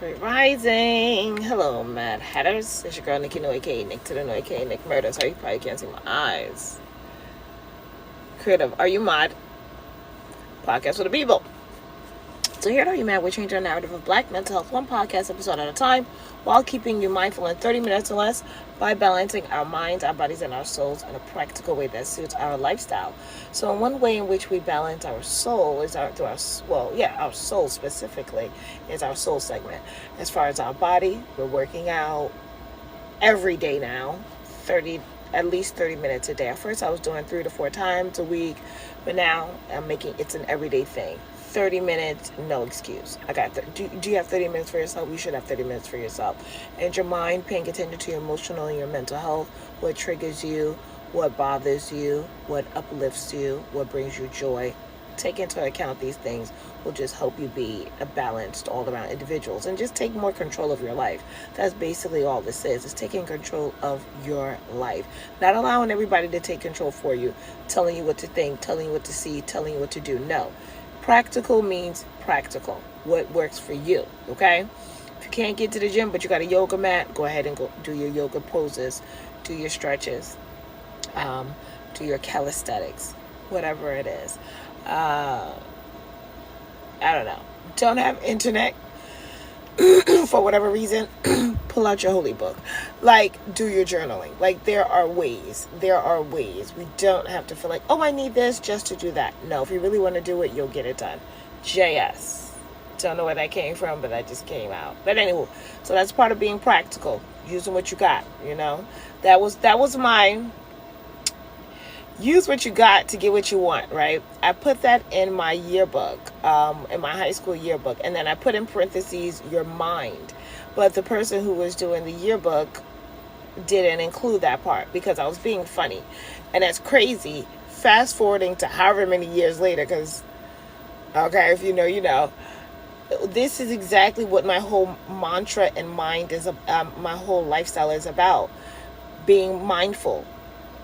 Great Rising. Hello, Mad Hatters. It's your girl, Nikki No, aka Nick to the No, aka Nick Murder. Sorry, you probably can't see my eyes. Creative, are you mad? Podcast for the people. So here at Are You Mad, we're changing the narrative of Black mental health one podcast episode at a time while keeping you mindful in 30 minutes or less by balancing our minds, our bodies, and our souls in a practical way that suits our lifestyle. So one way in which we balance our soul is our soul specifically is our soul segment. As far as our body, we're working out every day now, at least 30 minutes a day. At first I was doing 3 to 4 times a week, but now I'm making it's an everyday thing. 30 minutes, no excuse. Do you have 30 minutes for yourself? You should have 30 minutes for yourself. And your mind, paying attention to your emotional and your mental health, what triggers you, what bothers you, what uplifts you, what brings you joy. Take into account these things will just help you be a balanced all-around individuals and just take more control of your life. That's basically all this is taking control of your life. Not allowing everybody to take control for you, telling you what to think, telling you what to see, telling you what to do. No. Practical means practical. What works for you, okay? If you can't get to the gym, but you got a yoga mat, go ahead and go do your yoga poses, do your stretches, do your calisthenics, whatever it is. I don't know. Don't have internet for whatever reason, pull out your holy book. Do your journaling. There are ways. We don't have to feel like, oh, I need this just to do that. No, if you really want to do it, you'll get it done. JS. Don't know where that came from, but that just came out. But anyway, so that's part of being practical, using what you got, That was my use what you got to get what you want, right? I put that in my yearbook, in my high school yearbook, and then I put in parentheses, your mind. But the person who was doing the yearbook didn't include that part because I was being funny. And that's crazy. Fast forwarding to however many years later, because, okay, if you know, you know. This is exactly what my whole mantra and mind is, my whole lifestyle is about. Being mindful.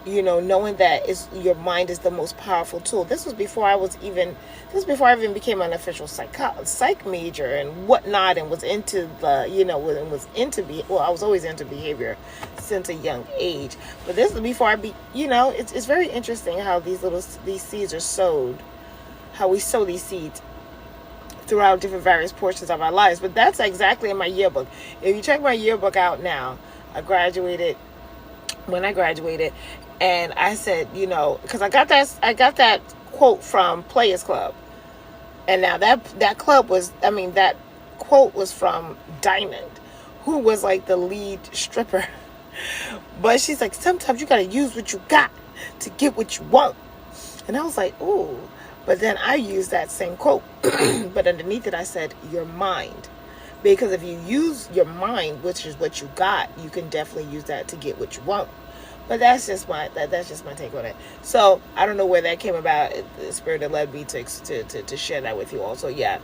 Knowing that your mind is the most powerful tool. This was before I even became an official psych major and whatnot, and was into I was always into behavior since a young age. But this is before it's very interesting how these seeds are sowed, how we sow these seeds throughout different various portions of our lives. But that's exactly in my yearbook. If you check my yearbook out now, when I graduated, and I said, because I got that quote from Players Club, and now that quote was from Diamond, who was like the lead stripper. But she's like, sometimes you gotta use what you got to get what you want. And I was like, ooh. But then I used that same quote, but underneath it I said, your mind. Because if you use your mind, which is what you got, you can definitely use that to get what you want. But that's just my take on it. So I don't know where that came about. The spirit that led me to share that with you all. So yeah,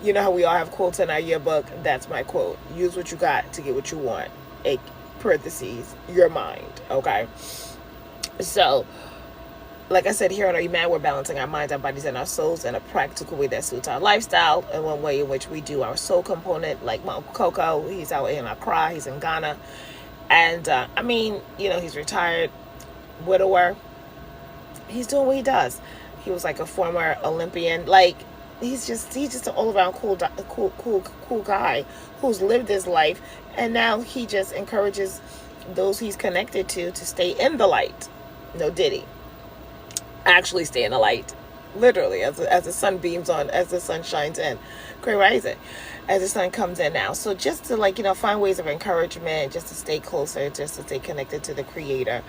you know how we all have quotes in our yearbook. That's my quote. Use what you got to get what you want. Parentheses, your mind. Okay. So, like I said, here on Are You Mad, we're balancing our minds, our bodies, and our souls in a practical way that suits our lifestyle. And one way in which we do our soul component, like my Uncle Coco, he's out in Accra, he's in Ghana. And, he's retired, widower. He's doing what he does. He was like a former Olympian. He's just an all-around cool guy who's lived his life. And now he just encourages those he's connected to stay in the light. No diddy. Actually stay in the light. Literally, as the sun beams on, as the sun shines in. Great Rising. As the sun comes in now. So just to find ways of encouragement, just to stay closer, just to stay connected to the Creator.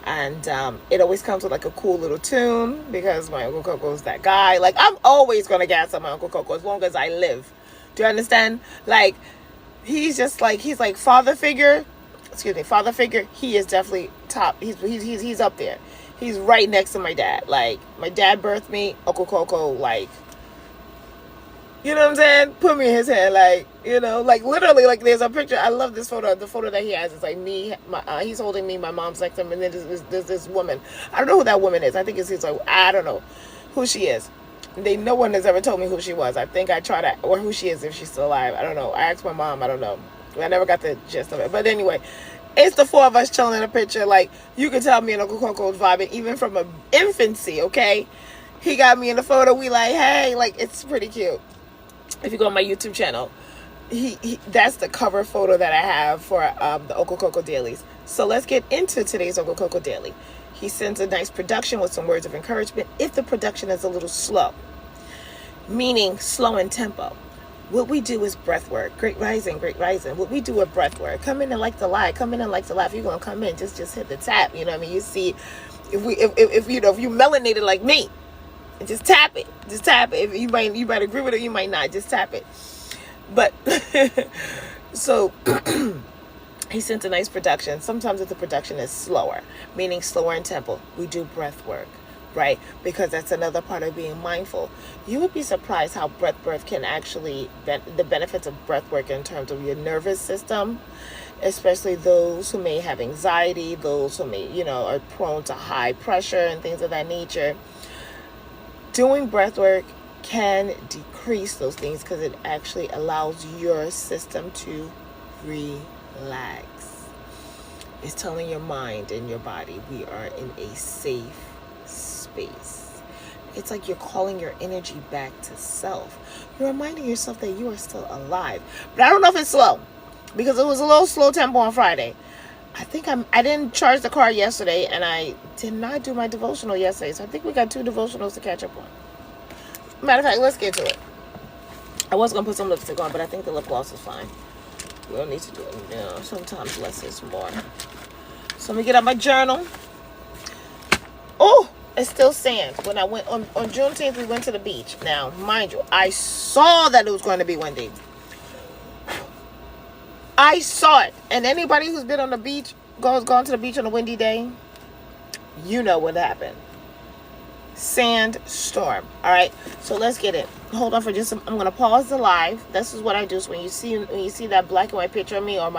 And it always comes with a cool little tune, because my Uncle Coco's that guy. I'm always going to gas on my Uncle Coco as long as I live. Do you understand? He's just he's like father figure. He is definitely top. He's up there. He's right next to my dad. My dad birthed me. Uncle Coco, you know what I'm saying? Put me in his hand, literally, there's a picture. I love this photo. The photo that he has is me. He's holding me. My mom's next to him, and then there's this woman. I don't know who that woman is. I think it's I don't know who she is. No one has ever told me who she was. I think I tried to, or who she is if she's still alive. I don't know. I asked my mom. I don't know. I never got the gist of it. But anyway, it's the four of us chilling in a picture. Like, you can tell me and Uncle Coco was vibing even from a infancy, okay? He got me in the photo. We like, hey, like, it's pretty cute. If you go on my YouTube channel, that's the cover photo that I have for the Uncle Coco Dailies. So let's get into today's Uncle Coco Daily. He sends a nice production with some words of encouragement if the production is a little slow, meaning slow in tempo. What we do is breath work. Great rising, great rising. What we do with breath work. Come in and like the light. Come in and like the laugh. You're gonna come in, just hit the tap. You know what I mean? You see, if you melanated like me, just tap it. Just tap it. If you might agree with it, you might not. Just tap it. But so he sent a nice production. Sometimes if the production is slower, meaning slower in tempo, we do breath work. Right? Because that's another part of being mindful. You would be surprised how breath work can actually, the benefits of breath work in terms of your nervous system, especially those who may have anxiety, those who may, are prone to high pressure and things of that nature. Doing breath work can decrease those things because it actually allows your system to relax. It's telling your mind and your body we are in a safe space. It's like you're calling your energy back to self. You're reminding yourself that you are still alive. But I don't know if it's slow, because it was a little slow tempo on Friday. I think I didn't charge the car yesterday, and I did not do my devotional yesterday. So I think we got 2 devotionals to catch up on. Matter of fact, let's get to it. I was going to put some lipstick on, but I think the lip gloss is fine. We don't need to do it. Sometimes less is more. So let me get out my journal. Oh! It's still sand. When I went on Juneteenth, we went to the beach. Now, mind you, I saw that it was going to be windy. I saw it. And anybody who's been on the beach, gone to the beach on a windy day, you know what happened. Sand storm. All right. So let's get it. Hold on for just I'm going to pause the live. This is what I do. So when you see that black and white picture of me, or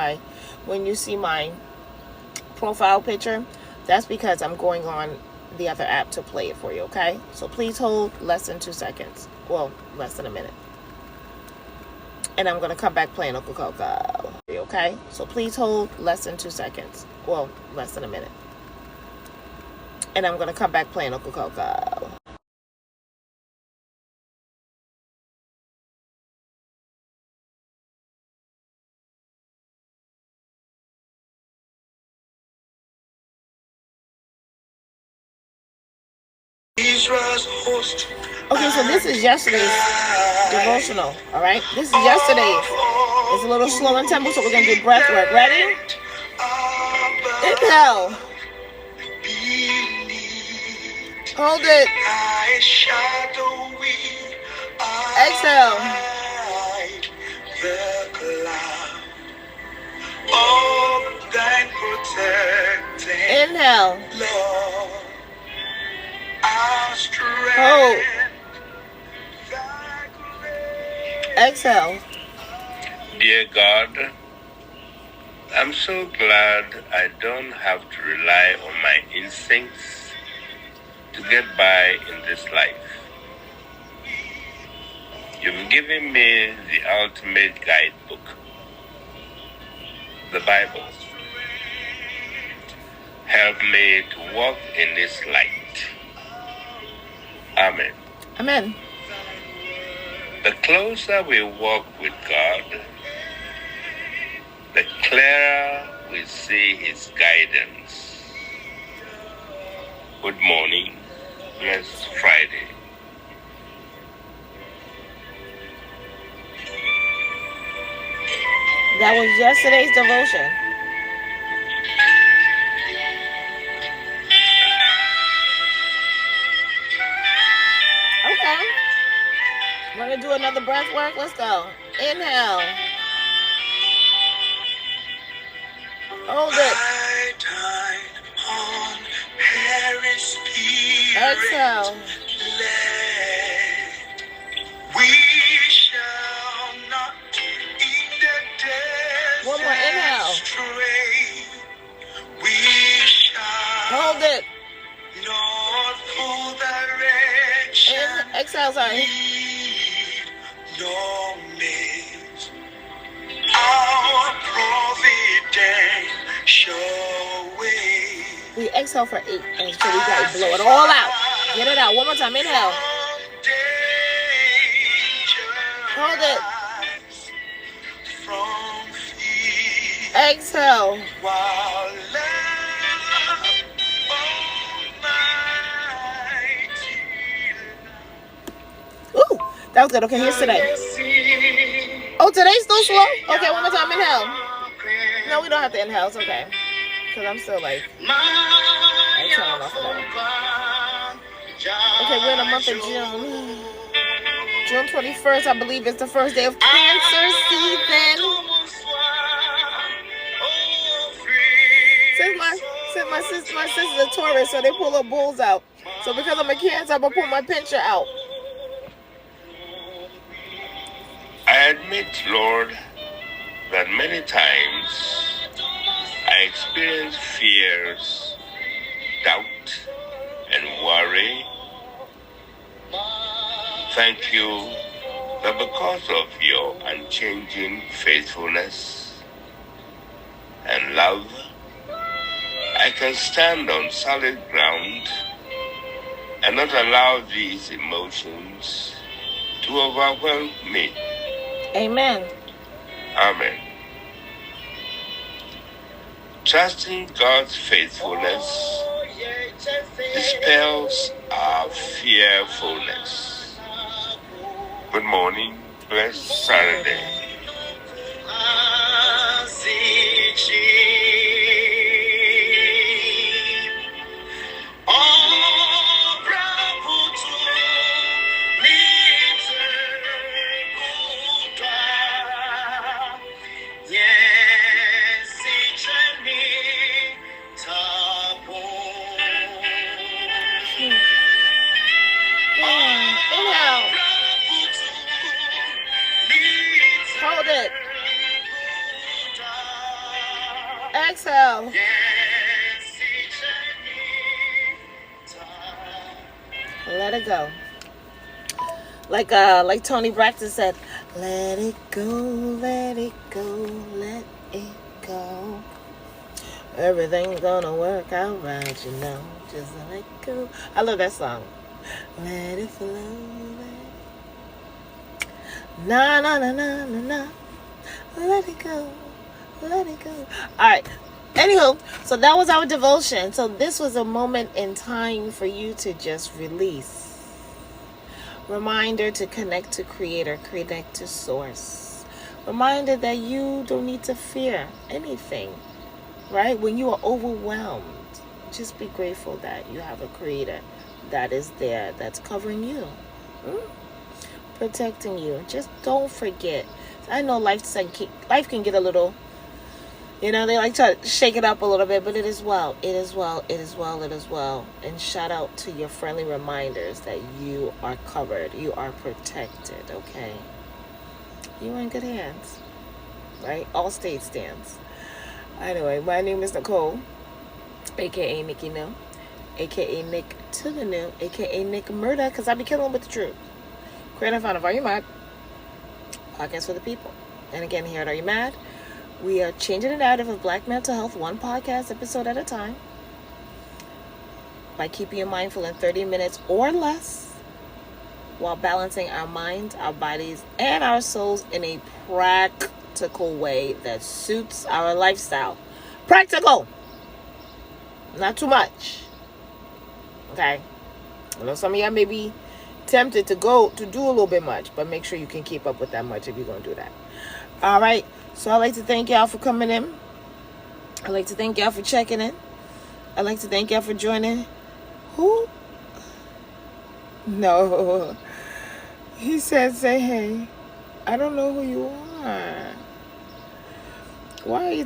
when you see my profile picture, that's because I'm going on the other app to play it for you, okay? So please hold less than 2 seconds. Well, less than a minute. And I'm going to come back playing Uncle Coco, okay? So please hold less than 2 seconds. Well, less than a minute. And I'm going to come back playing Uncle Coco. Okay, so this is yesterday's devotional, all right? This is yesterday's. It's a little slow in tempo, so we're going to do breath work. Ready? Inhale. Hold it. Exhale. Inhale. Hold. Exhale. Dear God, I'm so glad I don't have to rely on my instincts to get by in this life. You've given me the ultimate guidebook, the Bible. Help me to walk in this light. Amen. Amen. The closer we walk with God, the clearer we see His guidance. Good morning. Blessed Friday. That was yesterday's devotion. Okay. Want to do another breath work? Let's go. Inhale. Hold it. Exhale. One more. Inhale. Hold it. Exhale. Inhale, sorry. We exhale for 8, and so we got to blow it all out. Get it out. One more time. Inhale. Hold it. Exhale. Ooh, that was good. Okay, here's today. Oh, today's still slow? Okay, one more time. Inhale. No, we don't have to inhale. It's okay. Because I'm still like exhaling off of that. Okay, we're in the month of June. June 21st, I believe, is the first day of Cancer season. Since my sister's a Taurus, so they pull her bulls out. So because I'm a Cancer, I'm going to pull my pincher out. I admit, Lord, that many times I experience fears, doubt, and worry. Thank you that because of your unchanging faithfulness and love, I can stand on solid ground and not allow these emotions to overwhelm me. Amen. Amen. Trusting God's faithfulness dispels our fearfulness. Good morning. Blessed Saturday. Hold it. Exhale. Let it go. Like Tony Braxton said, let it go, let it go, let it go. Everything's gonna work out right, you know. Just let it go. I love that song. Let it flow. Na na na na na na. Let it go. Let it go. Alright. Anywho, so that was our devotion. So this was a moment in time for you to just release. Reminder to connect to Creator, connect to Source. Reminder that you don't need to fear anything. Right? When you are overwhelmed, just be grateful that you have a Creator that is there, that's covering you. Protecting you. Just don't forget. I know life can get a little, they like to shake it up a little bit, but it is well. It is well. It is well. It is well. And shout out to your friendly reminders that you are covered. You are protected, okay? You're in good hands, right? All state stands. Anyway, my name is Nicole, a.k.a. Nikki New, a.k.a. Nick to the New, a.k.a. Nick Murder, because I be killing with the truth. Creator and founder of Are You Mad? Podcast for the people. And again, here at Are You Mad? We are changing the narrative of Black mental health one podcast episode at a time by keeping you mindful in 30 minutes or less while balancing our minds, our bodies, and our souls in a practical way that suits our lifestyle. Practical! Not too much. Okay? I know some of y'all may be tempted to do a little bit much, but make sure you can keep up with that much if you're going to do that. All right. So I'd like to thank y'all for coming in. I'd like to thank y'all for checking in. I'd like to thank y'all for joining. Who? No. He said, say hey. I don't know who you are. Why are you